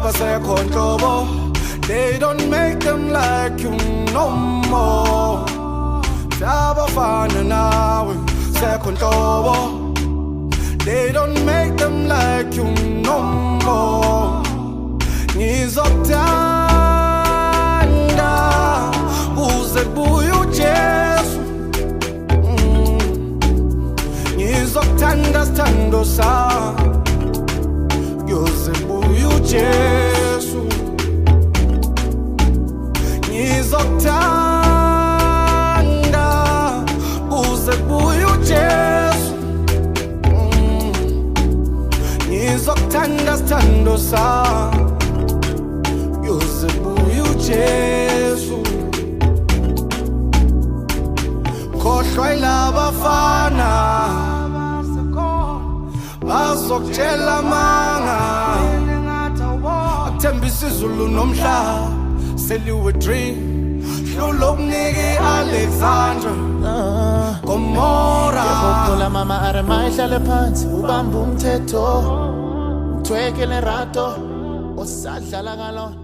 abasekho nhlobo. They don't make them like you no more. Abafana nawe sekho nhlobo. They don't make them like you no more. Ngizokuthanda uze buye uJesu. Ngizokuthanda sithando sakho uze buye uJesu. Ngizokuthanda uze buye uJesu. Ngizokuthanda sithando sakho uze buye uJesu. Khohlwa ilabafana bazokutshela amanga, akuthembisa izulu nomhlaba seliwe dream. Hlulo kuniki Alexandra Gomora. Ngiyakukhola mama arema ihlale phansi ubamba umthetho, uthwekele rato osadlala kalona.